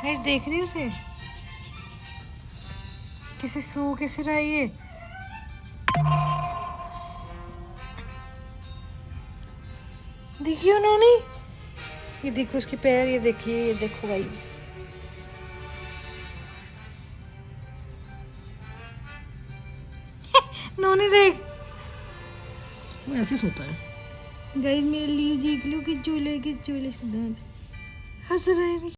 मैं देख रही हूँ उसे कैसे सो कैसे रहा है ये। देखिए उन्होंने, ये देखो उसके पैर, ये देखिए, ये देखो गाइस। नोनी देख, वो ऐसे सोता है। गाइस मेरे लिए देख लो कि चूल्हे के दांत हंस रहे हैं।